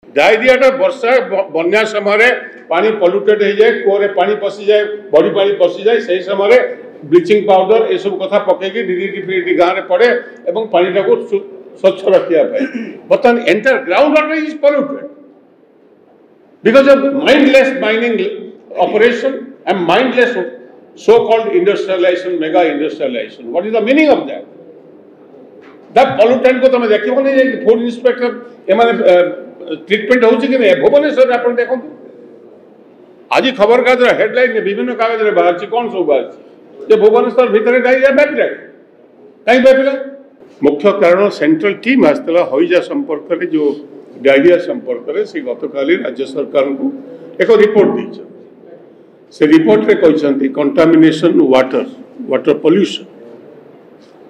Diarrhoea वर्षा बन्या समय पानी पल्यूटेड हो जाए कूअरे पानी पशि जाए बड़ी पानी पशि जाए से समय ब्लीचिंग पाउडर ये सब कथा पकईकि डीडीटी फीडीटी गाँव में पड़े और पानी टाक स्वच्छ रखा बर्तमान entire ground water is polluted because of mindless mining operation and mindless so-called industrialization, mega industrialization. What is the meaning of that? That pollutant को तमें देखिए बोले कि फूड इंस्पेक्टर एमाने ट्रीटमेंट होची कि नहीं भुवनेश्वर आपण देखो आज खबर कागज हेडलाइन ने विभिन्न कागज रे बाहर ची कौन सब बाहर ची जे भुवनेश्वर भीतर डायरिया व्यापिला कहीं व्यापिला मुख्य कारण सेंट्रल टीम आस्तला हईजा संपर्क रे जो डायरिया संपर्क में से गतकाली राज्य सरकार को एक रिपोर्ट दी से रिपोर्ट रे कहते कंटामिनेशन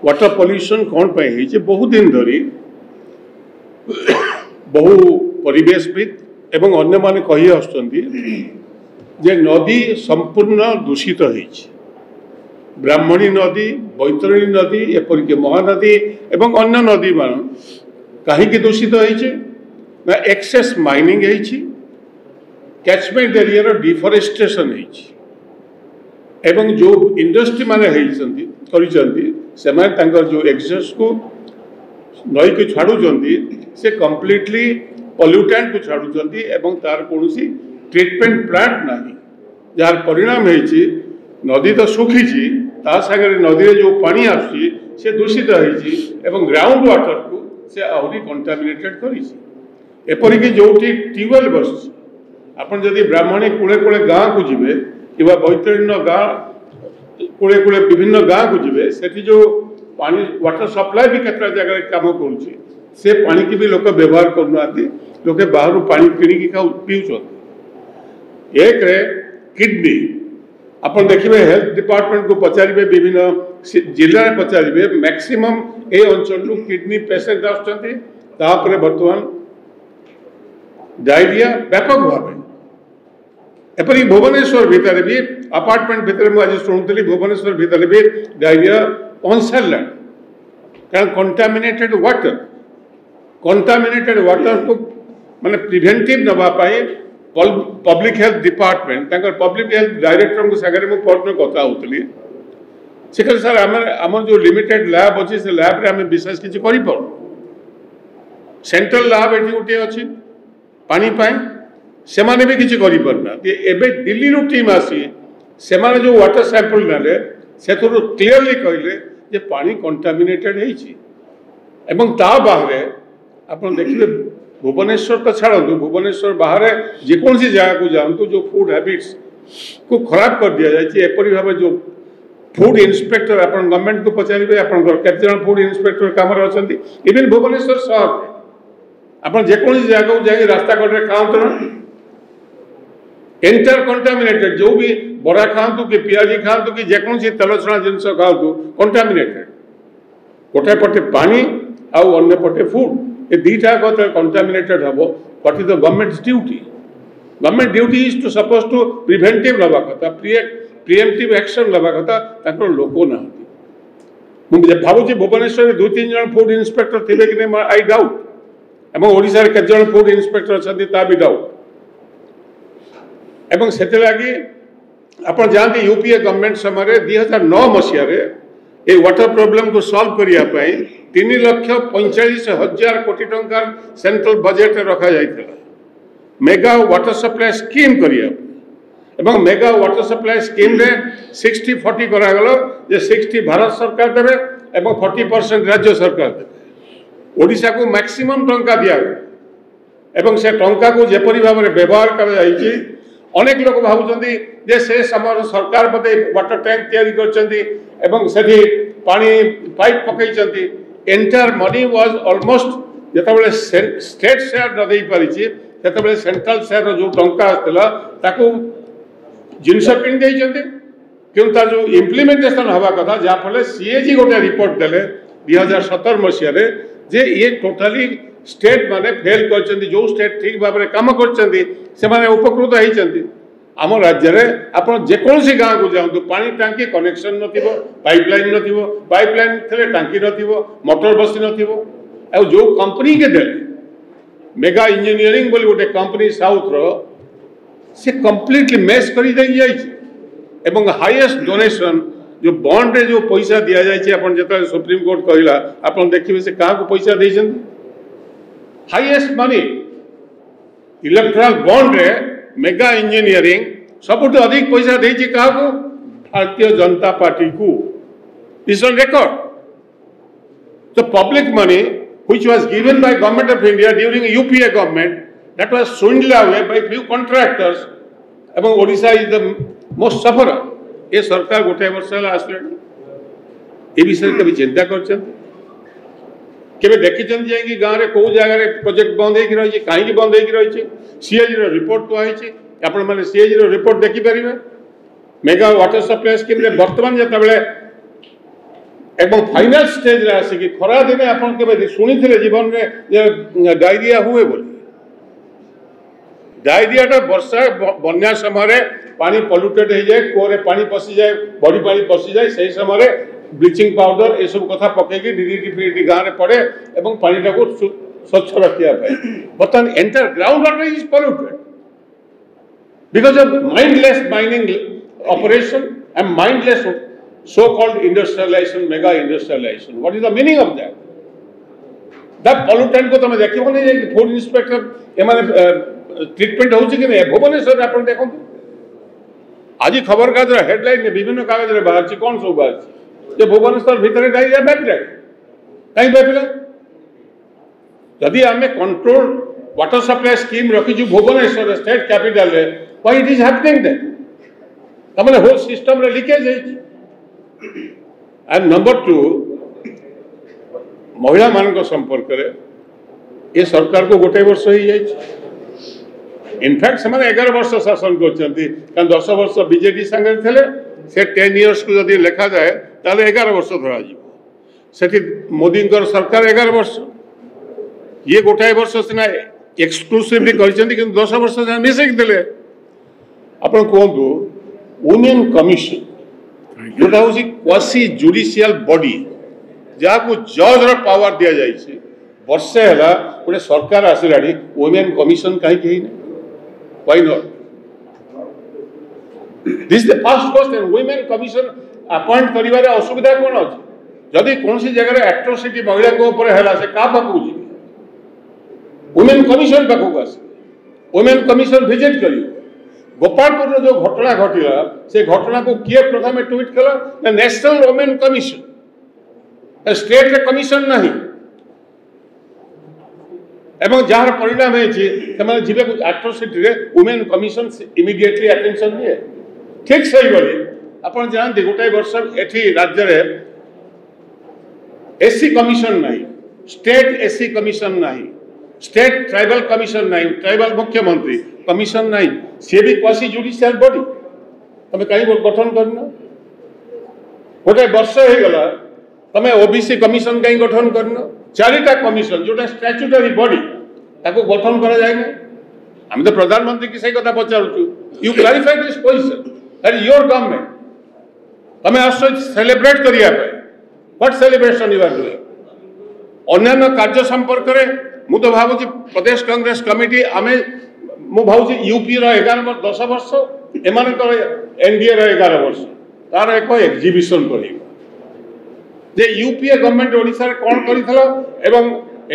वाटर पॉल्यूशन कौन पे है बहुत दिन धरी बहु परिवेशविद एवं अन्य माने कही आसुचंती जे नदी संपूर्ण दूषित है ब्राह्मणी नदी बैतरणी नदी एपरिक महानदी एवं अन्य नदी मान कहीं दूषित है ना access mining catchment area deforestation एवं जो इंडस्ट्री माने जो एक्सेस को नई को छाड़ुंट से कंप्लीटली पॉल्यूटेंट को छाड़ुंट एवं तार कौन ट्रीटमेंट प्लांट ना जार परिणाम नदी तो सुखी सागर नदी जो पानी आसुची से दूषित है ग्राउंड वाटर को से आहरी कंटामिनेटेड कर एपरिक जो ट्यूबवेल बस आपन जदि ब्राह्मणी कूले कूले गाँव को जीवे कि बैतरणी गाँव कूले कूले विभिन्न गाँव को जीवे सेठी जो पानी वाटर सप्लाई भी केतरा जगह काम करुच्ची से पानी की भी लोग व्यवहार करना लोके बाहर पानी किणिकी पीउछन एक रे किडनी आपन देखिए हेल्थ डिपार्टमेंट को पचारे विभिन्न जिले में पचारे मैक्सिमम ए अंचल किडनी पेसेंट आसुच्चंती बर्तमान डायरिया व्यापक भाव एपरी भुवनेश्वर भितर भी अपार्टमेंट भितर मुझे शुणुली भुवनेश्वर भितर भी डायरिया पहुंचला कारण कंटामिनेटेड वाटर को माने प्रिवेंटिव नवाई public health department public health director सागर मुझे पढ़ने कथा होती से कहते सर आम जो लिमिटेड लैब अच्छी से लैब रे आम विशेष किसी कर सेंट्रल लैब ये गोटे अच्छी पानी से माने भी किसी करना दिल्ली रू टीम आसी से माने जो वाटर सैंपल ने से क्लीयरली कहले जे पानी कंटामिनेटेड है बाहर आप देखिए भुवनेश्वर तो छाड़ू भुवनेश्वर बाहर जेकोसी जगह को जातु जो फूड हैबिट्स को खराब कर दि जाए एपरी भाव जो फूड इंस्पेक्टर आप गवर्नमेंट को पचारे आपत फूड इंस्पेक्टर काम अच्छा इवन भुवनेश्वर सहर में आप जेकोसी जगह को जाए रास्ता कड़े खाते ना एंटायर कंटामिनेटेड जो भी बड़ा खातु कि पियाजी खातु कि जेकोसी तेल छणा जिनस खातु कंटामिनेटेड गोटे पटे पानी आउ अन्य पटे फूड ये दीटा कंटामिनेटेड हम what is the government duty is to suppose to preventive नवा कथा प्रिएम्प्टिव एक्शन नवा कथा लोक ना मुझे भावुँ भुवनेश्वर 2-3 जन फूड इंस्पेक्टर थे कि नहीं आई डाउट एवं ओडिशा रे केते जन फूड इंस्पेक्टर अच्छा ता भी डाउट एवं से लगी आप जानते यूपीए गवर्नमेंट समय 2009 मसीह ये वाटर प्रॉब्लम को सॉल्व करने 3,45,000 कोटी टंका सेंट्रल बजेट रखा जाता मेगा वाटर सप्लाई स्कीम करने मेगा वाटर सप्लाई स्कीम रे 60-40 करागल जे 60 भारत सरकार देवे एवं 40% राज्य सरकार देवे ओडिशा को मैक्सिमम टंका दिया से टंका को जेपरी भाव में व्यवहार कर अनेक लोग भावुंट जे से समय सरकार बोधे वाटर टैंक तैयारी पानी पाइप पकई एंटायर मनी वाज ऑलमोस्ट जिते स्टेट शेयर न दे पारी से सेंट्रल शेयर जो टंका आसला जिनस किणी कि जो इम्प्लीमेंटेशन हवा कथा जहाँफल सीएजी गोटे रिपोर्ट देले 2017 मसीह जे ये टोटाली स्टेट माने फेल कर जो स्टेट ठीक भाव में कम कर उपकृत होती आम राज्य में आप जेकोसी गाँव को जातु पानी टांकी कनेक्शन नथिबो पाइपलाइन नथिबो पाइपलाइन थे टांकी नथिबो मोटर बसी नथिबो आ जो कंपनी के देले मेगा इंजीनियरिंग बोली गोटे कंपनी साउथ रो से कंप्लीटली मेस कर एवं हाईएस्ट डोनेशन जो बॉन्ड रे जो पैसा दि जाए अपन जो सुप्रीम कोर्ट कहला अपन देखिए से क्या पैसा देछन हाईएस्ट मनी इलेक्ट्रल बॉन्ड रे मेगा इंजीनियरिंग सबुठ अधिक पैसा देछि क्या भारतीय जनता पार्टी को is on record the public money which was given by government of India during UPA government that was swindled away by few contractors एवं Odisha is the most sufferer ये सरकार गोटे वर्ष आसले ये विषय कभी चिंता कर देखी जाएंगे गाँव में कौ जगह प्रोजेक्ट बंद हो रही कहीं बंद हो रही सीएजी रिपोर्ट कहुई आपण मैंने सीएजी रिपोर्ट देखिपारे मेगा वाटर सप्लाई स्कीम बर्तमान जिते एवं फाइनल स्टेज रे आसिकी खरा दिने आपन के शुणी जीवन में डायरिया हुए बोली डायरिया वर्षा बन्या समय पानी पल्यूटेड हो जाए कूअरे पानी पशि जाए बड़ी पानी पशि जाए से समय ब्लीचिंग पाउडर ये सब कथा पकईकि डीडीटी फीडीटी गाँव में पड़े और पानी को स्वच्छ रखा बर्तमान entire ground water is polluted because of mindless mining operation and mindless so-called industrialization, mega industrialization. What is the meaning of that? That pollutant को तमें देखिए बोले कि फूड इंस्पेक्टर एमाने ट्रीटमेंट होची कि नहीं भुवनेश्वर अपन देखो आज खबर कागज हेडलाइन में विभिन्न कागज रे बाहर ची कौन सब बाहर जे भुवनेश्वर भीतर डायरिया बैठले कहीं बैठले यदि हमें कंट्रोल वाटर सप्लाई स्कीम रखी जो भुवनेश्वर स्टेट कैपिटल रे why it is happening there तमने होल सिस्टम रे लीकेज है एंड नंबर 2 महिला मान संपर्क में ये सरकार को गोटे वर्ष हो जाए इनफैक्ट से 11 वर्ष शासन कर 10 वर्ष बीजेडी सांगे थे से 10 इयर्स को जब लेखा जाए ताले 11 वर्ष धरा से मोदी सरकार 11 वर्ष ये गोटाए वर्ष सीना एक्सक्लूसिवली कर 10 वर्ष मिसेक देले अपन कहतु वुमेन कमिशन जोटा हूँ क्वासी जुडिशियल बॉडी जहाँ को जज रो पावर दि जाए वर्षे है गोटे सरकार आसला वुमेन कमिशन कहीं why not this the first question women commission appoint करिवारे असुविधा कौन अच्छी जदि कौन सी जगह एट्रोसिटी महिला को ऊपर है से क्या पाखु जी वुमेन कमिशन पाखु आस वुमेन कमिशन विजिट करियो गोपालपुर जो घटना घटला से घटना को किए प्रथम ट्वीट कला नेशनल वुमेन कमिशन स्टेट रे कमिशन नहीं एवं जार परिणाम है जीवे एट्रोसिटी रे वुमेन कमिशन इमिडिएटली अटेंशन दिए ठीक सही बोली अपन जानते गोटे वर्ष एठी राज्य रे एससी कमिशन नहीं स्टेट एससी कमिशन नहीं स्टेट ट्राइबल कमिशन नहीं ट्राइबल मुख्यमंत्री कमिशन नहीं सी भी क्वासी जुडिशियल बॉडी तमें कहीं गठन करना गोटे वर्ष हो गला तमें ओबीसी कमिशन कहीं गठन करना 4टा कमिशन जोटा स्टैट्यूटरी बॉडी ताको गठन करा जाए हम तो प्रधानमंत्री की सही कथा पचारू you clarify this position that your government तमें आस सेलिब्रेट करिया पे what celebration you are doing अन्य कार्य संपर्क रे मु तो भावुची प्रदेश कांग्रेस कमिटी आमे मु भावुची यूपी रो 10 वर्ष एमानकर एनडीए रो 11 वर्ष तार एक एग्जिबिशन करियो जे यूपीए गवर्नमेंट ओडिसा रे कोन करिथलो एवं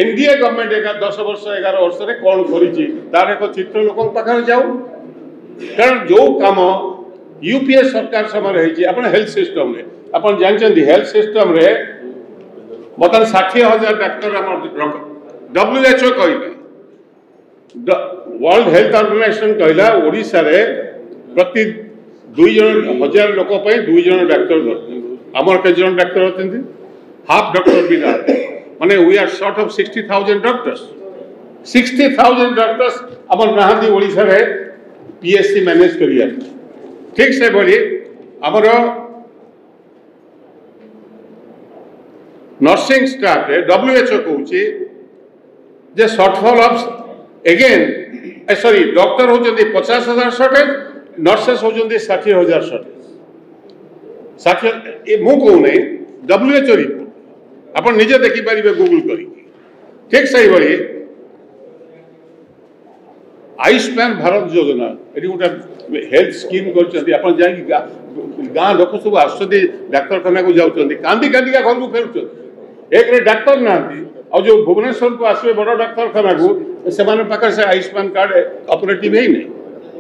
एनडीए गवर्नमेंट 10 वर्ष 11 वर्ष रे कोन करिची तार एक चित्र लोकन पाखर जाऊ कारण जो काम यूपीए सरकार समय रही अपन हेल्थ सिस्टम रे अपन जानचंदी हेल्थ सिस्टम रे बतन 60,000 डॉक्टर WHO कहला वर्ल्ड हेल्थ ऑर्गेनाइजेशन कहला ओडिसा रे प्रति 2,000 लोक 2 जन डॉक्टर दरकार आमर के जन डॉक्टर होते हाफ डॉक्टर भी ना माने we are short of 60,000 doctors 60,000 doctors आमर नहादी ओडिसा रे पीएससी मैनेज करिया ठीक से बोली आमर नर्सिंग स्टाफ रे WHO कहूची जे shortfall of again sorry doctor होचंदी 50,000 शॉर्टेज नर्सेस होचंदी 60,000 शॉर्टेज 60 ए मु कहू नै WHO रिपोर्ट अपन निजे देखि परिबे गूगल करी ठीक सही बड़ी आयुष्मान भारत योजना ये गोटे हेल्थ स्कीम कर गाँ लोक सब आस डाक्तखाना को जाऊँच कांदी कांदिका घर को फेरुच्च एक डाक्तर ना जो भुवनेश्वर को आसवे बड़ डाक्तखाना को से आयुष्मान कार्ड ऑपरेटिव है नहीं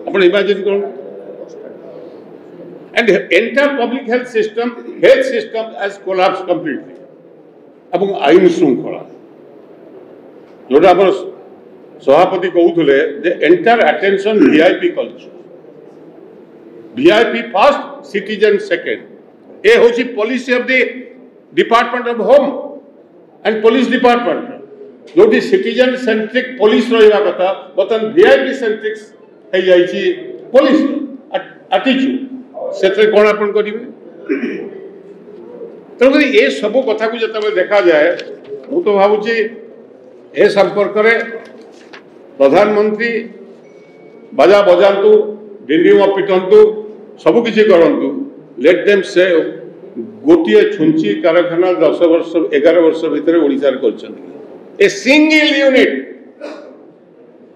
आप इमेजिन कर and entire public health system has collapsed completely এবং আইন শৃঙ্খলা जोटा आम सभापति कहते जे entire attention VIP culture VIP first citizen second ए होची policy of the department of home and police department जो सिटीजन सेंट्रिक पुलिस रहा कथा बर्तमान वीआईपी सेंट्रिक हो जाइए पुलिस एटीट्यूड से कौन आप करेंगे तेणुक ये सब कथा को जो देखा जाए मु तो भावुची ए संपर्क में प्रधानमंत्री बाजा बजातु डिंडिम पिटंतु सबकि करूँ लेट देम से गोटे छुंची कारखाना 10 वर्ष 11 वर्ष भितर ओडिशार कर सिंगल यूनिट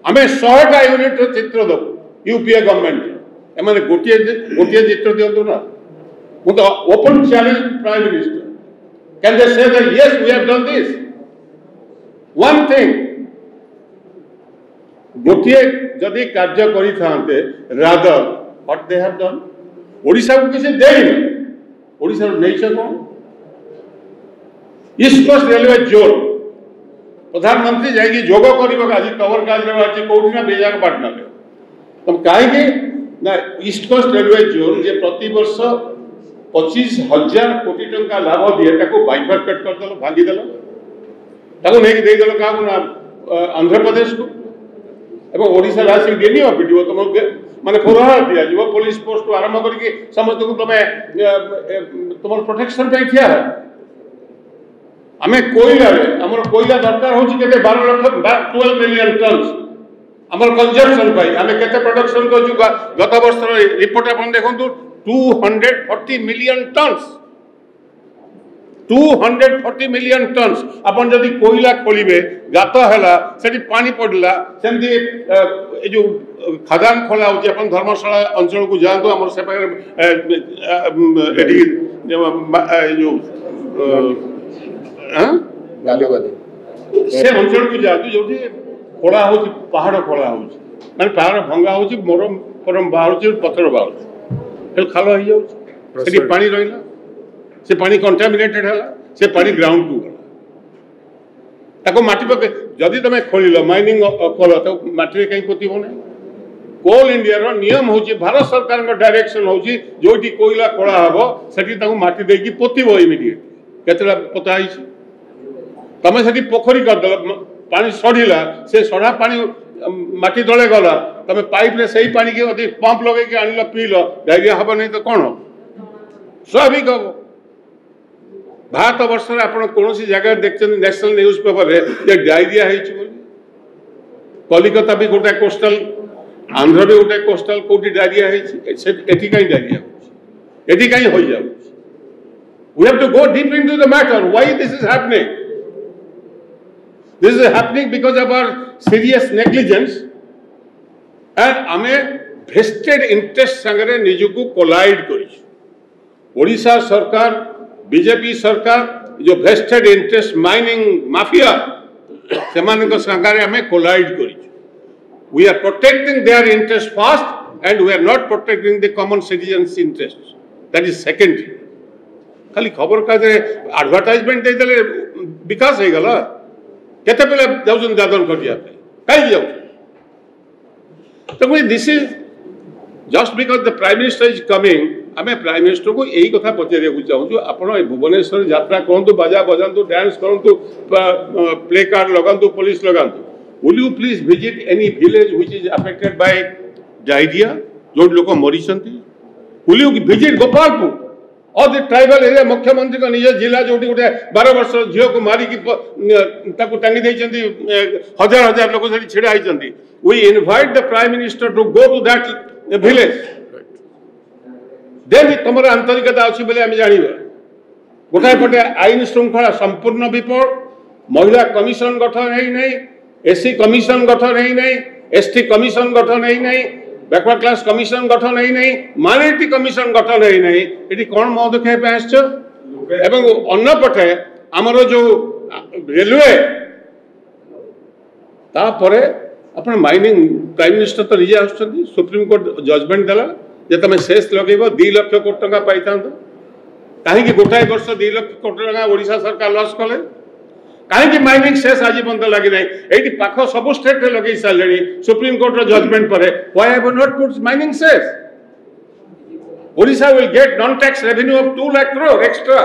आम 100टा यूनिट चित्र दबु यूपीए गवर्नमेंट एम गोटे गोटे चित्र दिंतु ना मुझे open challenge prime minister can they say that yes we have done this one thing गोटे जदि कार्य करते rather what they have done Odisha को किसी देनी ओडिशा नहीं कौन ईस्ट कोस्ट रेलवे जोन प्रधानमंत्री जाकि जोग कर आज खबर कागज कौटी ना विशाखापाटना में तुम कहीं ना ईस्ट कोस्ट रेलवे जोन जे प्रति वर्ष 25,000 कोटी टंका लाभ दिए बाइफरकेट करदेल भांगीदेल नहीं देदेल क्या आंध्र प्रदेश को एवं ओडिशा आसिक डेनी पिटिव तुम माने फोरहार दिज्व पुलिस पोस्ट आरंभ करके समस्त को तुम तुम प्रोटेक्शन ठिया है आम कोईला आम कोईला दरकार हो 12 मिलियन टन्स आम कंजम्पशन आम के प्रोडक्शन कर गत वर्ष रिपोर्ट आप देखो 240 मिलियन टन्स 240 मिलियन टन्स अपन जदि कोईला खोलिबे गात हैला सेठी पानी पड़ला सेमती जो खदान खोला होची अपन धर्मशाला अंचल को जांतु हमर से एडी जो से अंचल को जातु जोठी खोला होची पहाड़ खोला होची माने पहाड़ भंगा होची मोरम परम बाहरची पत्थर बाहरची खाल हो जाउची सेठी पानी रहिला से पानी कंटामिनेटेड है से पानी ग्राउंड को गला माटी पके जदि तुम खोल माइनिंग कल तो माटी कहीं पोतब ना कोल इंडिया रो नियम होची भारत सरकार का डायरेक्शन होची जोटी कोयला खोला हबो सेठी ताको माटी देकी पोतब इमिडिएट केतला पोता आइछि तमे सेठी पोखरी कर दल पानी सड़ीला से सड़ा पानी माटी तले गला तमे पाइप रे सही पानी के अति पंप लगे के आनिलो पीलो डायरिया हबो नहीं तो कोन स्वाभाविक हबो भारत वर्ष आप कौन जगह देखते नेशनल न्यूज पेपर ये डायरिया कलिकता भी गोटे कोस्टल आंध्र भी गोटे कोस्टल कौटी डायरिया एटी कहीं डायरिया एटी कहीं हो जाए we have to go deep into the matter why this is happening this is happening because of our serious negligence and आमे वेस्टेड इंटरेस्ट संगे निजको कोलाइड कर ओडिशा सरकार बीजेपी सरकार जो वेस्टेड इंटरेस्ट माइनिंग माफिया से संगारे हमें कोलाइड कर we are protecting their interest first and we are not protecting the common citizens interest that is secondary खाली खबर कागज एडवर्टाइजमेंट देदेले विकास हो गला केते पिला जाउछन दादन खटिया कहीं जाउ तो this is just because the prime minister is coming आम प्राइम मिनिस्टर को यही कथा पचार चाहूँ आप भुवनेश्वर यात्रा करूँ बाजा बजातु डांस करूँ प्ले कार्ड लगातु पुलिस लगातु will you please visit any village which is affected by diarrhoea जो लोग मरी विल यू विजिट गोपालपुर और द ट्राइबल एरिया मुख्यमंत्री का निज जिला जो गोटे 12 वर्ष झील को मारिकी टांगी हजार हजार लोग छिड़ा होती we invite the prime minister to go to that village then तुम आंतरिकता अच्छी बोले आम जाना गोटाए पटे आईन श्रृंखला संपूर्ण विफल महिला कमिशन गठन है नहीं एससी कमिशन गठन है नहीं एसटी कमिशन गठन है नहीं, बैकवर्ड क्लास कमिशन गठन है नहीं, माइनॉरिटी कमिशन गठन है नहीं, ये कौन मत देखा आस अन्नपटे आमर जो रेलवे तापरे अपन माइनिंग प्राइम मिनिस्टर तो निजे आस सुप्रीम कोर्ट जजमेंट देला जे तुम शेष लगे 2 लाख कोटी टंका पाई था कहीं गोटाए वर्ष 2 लाख कोटी टंका ओडिशा सरकार लॉस कले कहीं माइनिंग शेष आज बंद लगी ना ये पाख सब स्टेट लगे सारे सुप्रीम कोर्ट जजमेंट पर why have not put mining शेष Odisha will get non tax revenue of 2 lakh crore extra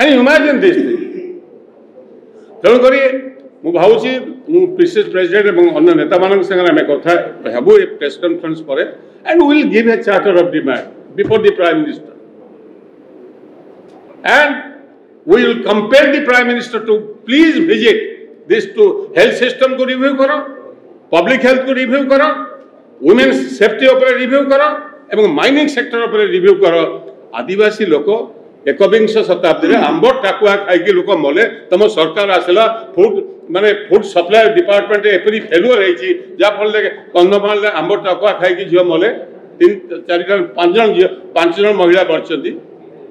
can you imagine this तेणुक मु भावुची पीसीसी प्रेसिडेंट और अन्य नेता मान संगे आम कथा हेबु प्रेस कॉन्फ्रेंस पर and will give a charter of demand before the prime minister and we will compel the prime minister to please visit this to health system को review करो, public health को review करो, women's safety ऊपर review करो, एवं mining sector ऊपर review करो। आदिवासी लोको एकविंश शताब्दी रे आंबो टाकुआ खाई के लोको मले तम सरकार आसला फूड माने फूड सप्लाई डिपार्टमेंट एपरी फेलुअर है जा फल ले कंदमाल रे आंबो टाकुआ खाई के जियो मले 3 4 5 जन महिला बरचंदी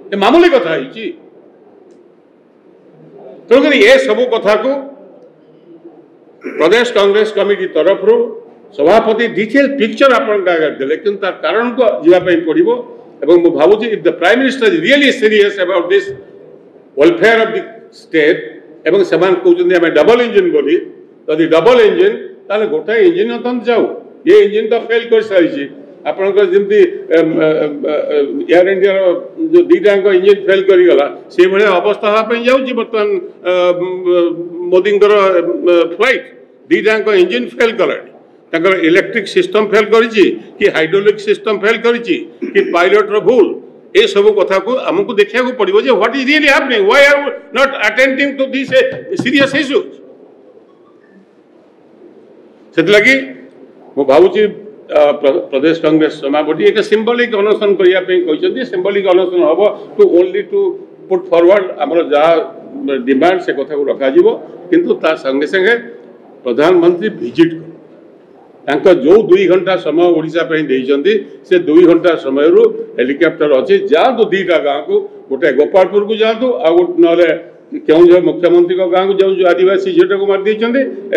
ए मामूली कथा है तेणुक ये सब कथा को प्रदेश कांग्रेस कमिटी तरफ सभापति डिटेल पिक्चर आपन देले कि तार कारण को जीवाई पड़ो और भावुची if the prime minister is really serious about this welfare of the state एवं से कहते डबल इंजिन बोली यदि डबल इंजिन ताले गोटे इंजिन तो जाऊ ये इंजिन तो फेल कर सारी आपंकर जमी एयर इंडिया जो 2टाक इंजिन फेल करगला से भाया अवस्था हाँपी जाऊँगी बर्तमान मोदी फ्लाइट 2टाक इंजिन फेल कला इलेक्ट्रिक सिस्टम फेल करी हाइड्रोलिक सिस्टम फेल करी पायलट भूल ये सब कथा को आमको देखा पड़ो what is really happening why are not attending to this serious issues से लगी मु भावुची प्रदेश कांग्रेस सभापति एक सिंबलिक अनशन करने सिंबलिक अनशन हम to only to put forward आमर जहाँ डिमांड से कथा को रखा किंतु ता संगे संगे प्रधानमंत्री विजिट कर जो 2 घंटा समय ओडिशा देइचंदी से 2 घंटा समय हेलिकॉप्टर अच्छी जातु 2टा गाँव को गोटे गोपालपुर को जातु ना क्यों मुख्यमंत्री गाँव को जाऊँ जो आदिवासी झीटा को मार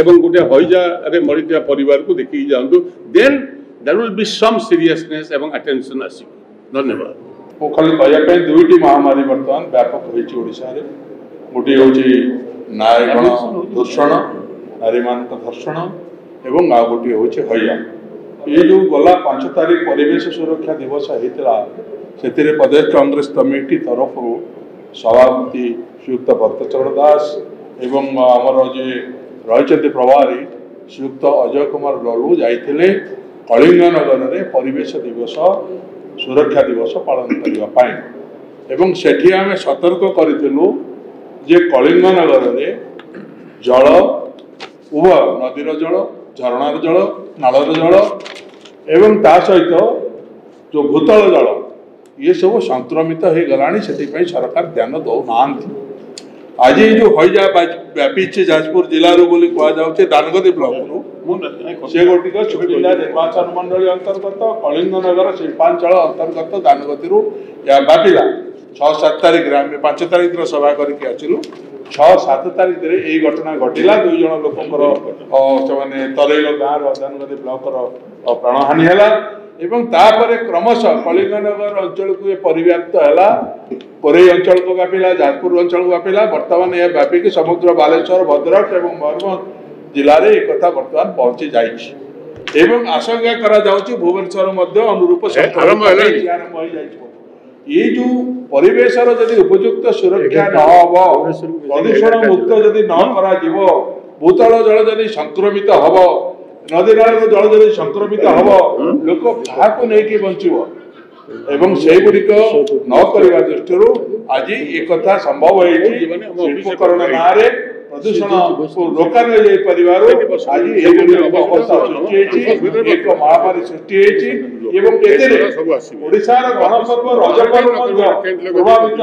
एवं गोटे हईजा मरीता परिवार को देखिए जातु then there will be some seriousness एवं अटेंशन आसिबो। धन्यवाद। वो खाली कहया 2टी महामारी वर्तमान व्यापक होइछि ओडिशा रे गोटे होछि नारीगण धर्षण नारी मान धर्षण एवं आ गोटे होछि हया ये जो गला 5 तारीख परिवेश सुरक्षा दिवस होता से प्रदेश कांग्रेस कमिटी तरफ सभापति श्रीयुक्त भक्तचरण दास एवं आमर जे रही प्रभारी श्रीयुक्त अजय कुमार ललू जाइए कलिंगनगर में परिवेश दिवस सुरक्षा दिवस पालन करने एवं सेठी आमे सतर्क करूँ जे कलिंगनगर में जल उभय नदीर जल झरणार जल नालर जल एवं ता सहित जो भूतल जल ये सब संक्रमित हो गला से सरकार ध्यान दौना आज जो हईजा व्यापी जाजपुर जिलूर बोली कहुचे दानगदी ब्लॉक से गोटिक जिला निर्वाचन मंडल अंतर्गत कलिंगनगर शिल्पांचल अंतर्गत दानगदी व्यापिला 6-7 तारीख आम 5 तारीख सभा करके आसिलु 6-7 तारीख यही घटना घटिला 2 जन लोक तरेल गाँव दानगदी ब्लॉक प्राणहानि है एवं तापर क्रमशः कलिंगनगर अंचल को परिव्याप्त है कोरई अंचल को व्यापिला जाजपुर अंचल को व्यापिला बर्तमान यह व्यापिक समग्र बालेश्वर भद्रक और मयूरभंज जिले में एक बर्तमान पहुंची जाइए आशंका करा भुवनेश्वर अनुरूप ये जो परिवेश उपयुक्त सुरक्षा न प्रदूषण मुक्त जदि न करा भूतल जल जदि संक्रमित हम नदी नाल जल जदि संक्रमित हम लोक क्या नहीं बचव एवं से गुड़िक न करने दृष्टि आज एक संभव शिल्पकरण ना प्रदूषण को रोका आज अवस्था सृष्टि एक महामारी सृष्टि गणपर्व रज पर्व प्रभावित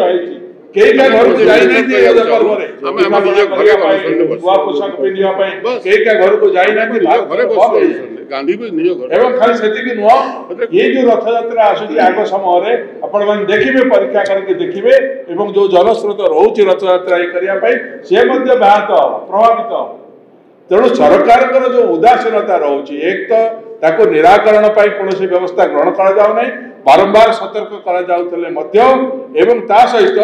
कई का घर को जाई नहीं थी रज पर्व रे हम निज घरे नुआ पोशाक पिंधिया कई का घर को जाई नहीं घरे गांधी भी निज घर एवं खाली सेति नुह ये जो रथ यात्रा आसुची आग समय रे आपण मन देखिबे परीक्षा करके देखिबे एवं जो जनस्रोत रहउची रथ यात्रा करिया पई से मध्य बात प्रभावित तेणु सरकार जो उदासीनता रोचे एक तो ताको निराकरण पाई कौन व्यवस्था ग्रहण करा जाउ नहीं बारंबार सतर्क करा जाउतले मध्य एवं ता सहित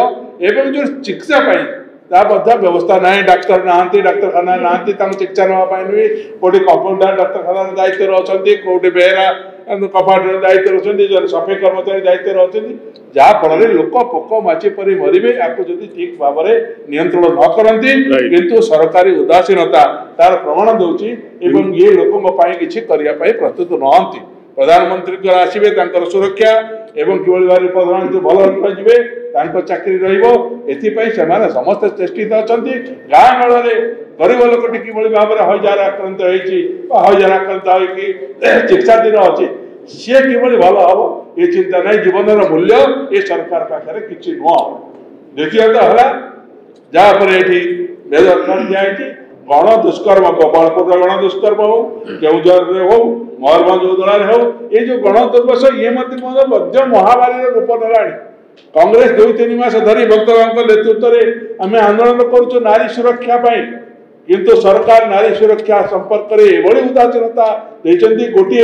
एवं जो चिकित्सा पाई ता बद्ध व्यवस्था नहीं डाक्तर नांती डाक्तरखाना नांती ताको चिकित्सा नवा पाई नुई कोडी कंपाउंडर डाक्तरखाना दायित्व रे अछंती कोडी बेरा कपाट दायित्व अछंती जो सफाई कर्मचारी दायित्व रे अछंती जहा फल लोक पोक माछी परी मरबे आपको जदि ठीक भाव में नियंत्रण न करती किंतु सरकारी उदासीनता तार प्रमाण दौची एवं ये लोकों पाई किछि करिया पाई प्रस्तुत नहंती प्रधानमंत्री आसबे सुरक्षा एवं किभली भाव प्रधानमंत्री भल रही तांको चाकरी रहिबो एथिपाई सेमाने समस्त चेष्टित अछंती गाँ मेल गरीब लोकटी किभली भाव में हजार आक्रांत होईची हजार आक्रांत होईकी चिकित्साधीन अछि सी किभली भल हम ये चिंता नहीं जीवन मूल्य ये सरकार पाखे किसी नुह द्वितीयत है जहाँपर ये बेदरकार दिखाई गण दुष्कर्म गोपालपुर गण दुष्कर्म हो केउझर हो मयूरभंज उदलार हो ये जो गण दुर्वश ये मध्य महामारी रूप ना कांग्रेस 2-3 मास धरी भक्तों नेतृत्व में आम आंदोलन करुचु नारी सुरक्षा किंतु सरकार नारी सुरक्षा संपर्क में उदासीनता देती गोटे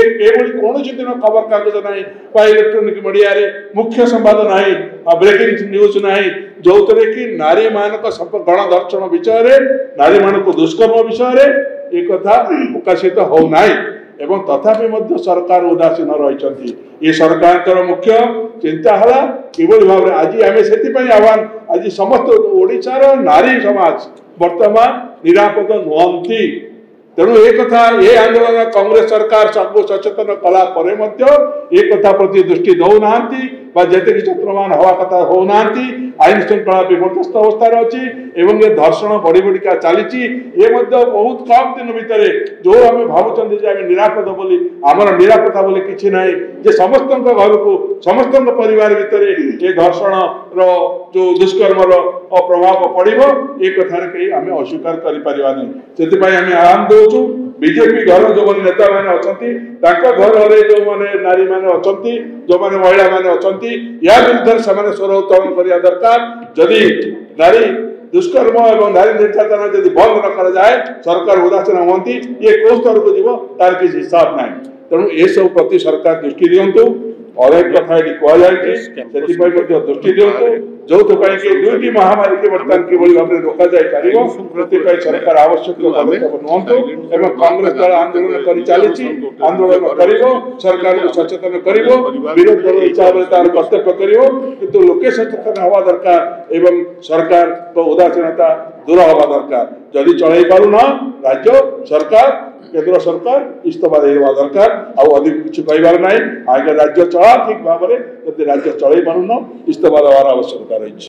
कौन दिन खबर कागज ना इलेक्ट्रोनिक मीडिया मुख्य संवाद ना ब्रेकिंग न्यूज ना जो कि नारी मान गणदर्शन विषय नारी मान दुष्कर्म विषय एक प्रकाशित होना एवं तथापि सरकार उदासीन रही ये सरकार मुख्य चिंता है किभली भाव में आज आम से आह्वान आज समस्त ओडिशार नारी समाज वर्तमान निरापद नुहंती तेणु एक ये आंदोलन कांग्रेस सरकार सबको सचेतन कला एक प्रति दृष्टि दौना जी चक्रमान हवा कथा होना आईन श्रृंखला विपर्यस्त अवस्था अच्छी एवं ये धर्षण बढ़ी बढ़िका चली ये बहुत कम दिन भितर जो आम भावुं निरापद बोली आमर निरापत्ता बोली किसी ना जे समस्त घर को समस्त परिवार भितर ये धर्षण रो जो दुष्कर्म प्रभाव पड़ो ये कथार कहीं आम अस्वीकार करें से आह्वान दौचु बीजेपी घर जो नेता मैंने अच्छा घर जो मैंने नारी मैंने अच्छा जो मैंने महिला मैंने अच्छा या विरुद्ध से स्वर उत्तोलन करने दरकार जदि नारी दुष्कर्म और नारी निर्यातना जब बंद न कर जाए सरकार उदासीन हमें ये कौ स्तर को जीव तार किसी हिसाब ना तेणु ये सब प्रति सरकार दृष्टि दिंतु और एक कथा ये कहु दृष्टि दिंतु जो दुईटी महामारी के बर्तमान किभली भाव में रोक जाए सरकार आवश्यक पदक्षेप नुहतु एवं कांग्रेस दल आंदोलन कर चली आंदोलन कर सरकार को सचेतन कर विरोध दल हिसाब से तार कर्तव्य कर लोके सचेतन हवा दरकार एवं सरकार को उदासीनता दूर हवा दरकार जदि चल पारुना राज्य सरकार केंद्र सरकार इस्तीफा देवा दरकार अधिक किसी कहबार ना आगे राज्य चला ठीक भाव में जब राज्य चल पारुन इस्तीफा देवार आवश्यकता रही।